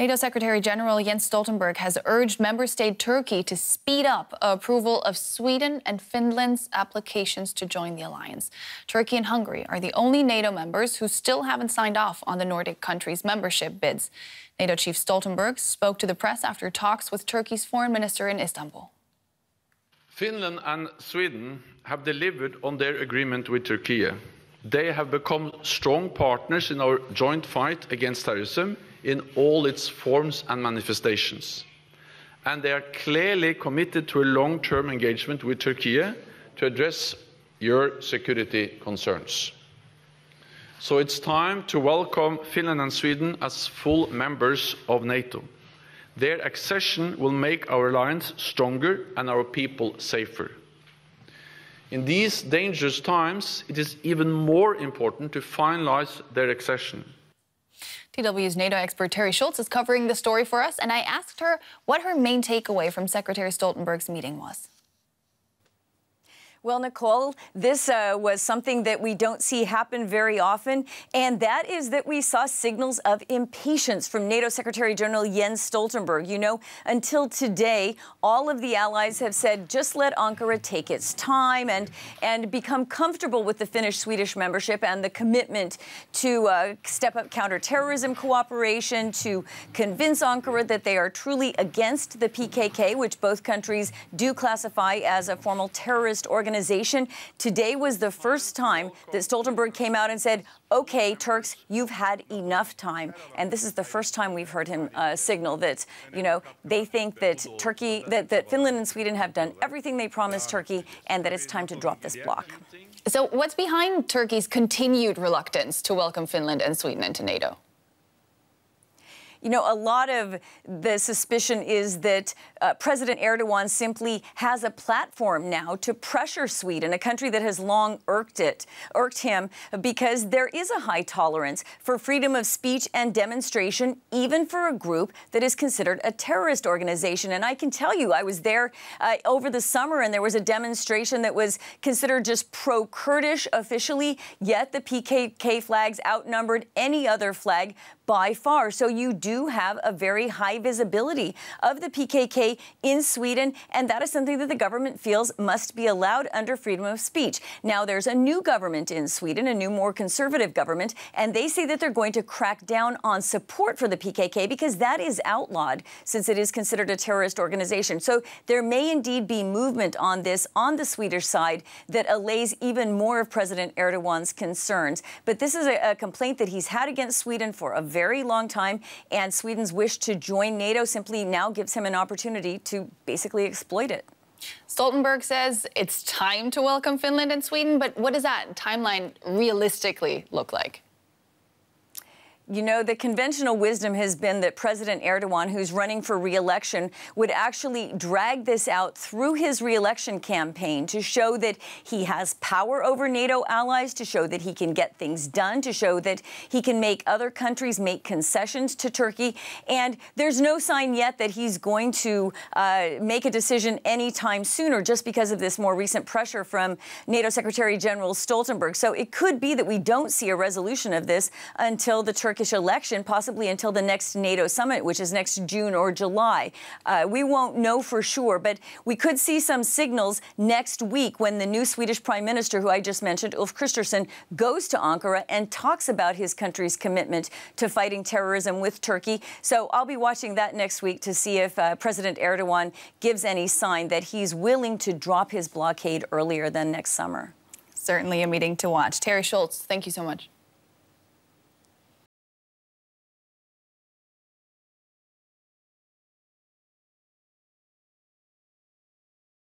NATO Secretary General Jens Stoltenberg has urged member state Turkey to speed up approval of Sweden and Finland's applications to join the alliance. Turkey and Hungary are the only NATO members who still haven't signed off on the Nordic countries' membership bids. NATO Chief Stoltenberg spoke to the press after talks with Turkey's foreign minister in Istanbul. Finland and Sweden have delivered on their agreement with Turkey. They have become strong partners in our joint fight against terrorism in all its forms and manifestations. And they are clearly committed to a long-term engagement with Turkey to address your security concerns. So it's time to welcome Finland and Sweden as full members of NATO. Their accession will make our alliance stronger and our people safer. In these dangerous times, it is even more important to finalize their accession. DW's NATO expert Terry Schultz is covering the story for us, and I asked her what her main takeaway from Secretary Stoltenberg's meeting was. Well, Nicole, this was something that we don't see happen very often, and that is that we saw signals of impatience from NATO Secretary General Jens Stoltenberg. You know, until today, all of the allies have said, just let Ankara take its time and become comfortable with the Finnish-Swedish membership and the commitment to step up counterterrorism cooperation, to convince Ankara that they are truly against the PKK, which both countries do classify as a formal terrorist organization. Today was the first time that Stoltenberg came out and said, OK, Turks, you've had enough time. And this is the first time we've heard him signal that, you know, they think that Turkey, that Finland and Sweden have done everything they promised Turkey and that it's time to drop this block. So what's behind Turkey's continued reluctance to welcome Finland and Sweden into NATO? You know, a lot of the suspicion is that President Erdogan simply has a platform now to pressure Sweden, a country that has long irked him, because there is a high tolerance for freedom of speech and demonstration, even for a group that is considered a terrorist organization. And I can tell you, I was there over the summer, and there was a demonstration that was considered just pro-Kurdish officially, yet the PKK flags outnumbered any other flag by far. So you do have a very high visibility of the PKK in Sweden, and that is something that the government feels must be allowed under freedom of speech. Now, there's a new government in Sweden, a new, more conservative government, and they say that they're going to crack down on support for the PKK because that is outlawed since it is considered a terrorist organization. So there may indeed be movement on this on the Swedish side that allays even more of President Erdogan's concerns. But this is a complaint that he's had against Sweden for a very long time, and Sweden's wish to join NATO simply now gives him an opportunity to basically exploit it. Stoltenberg says it's time to welcome Finland and Sweden, but what does that timeline realistically look like? You know, the conventional wisdom has been that President Erdogan, who's running for re-election, would actually drag this out through his re-election campaign to show that he has power over NATO allies, to show that he can get things done, to show that he can make other countries make concessions to Turkey. And there's no sign yet that he's going to make a decision anytime sooner, just because of this more recent pressure from NATO Secretary General Stoltenberg. So it could be that we don't see a resolution of this until the Turkish election, possibly until the next NATO summit, which is next June or July. We won't know for sure, but we could see some signals next week when the new Swedish Prime Minister, who I just mentioned, Ulf Kristersson, goes to Ankara and talks about his country's commitment to fighting terrorism with Turkey. So I'll be watching that next week to see if President Erdogan gives any sign that he's willing to drop his blockade earlier than next summer. Certainly a meeting to watch. Terry Schultz, thank you so much.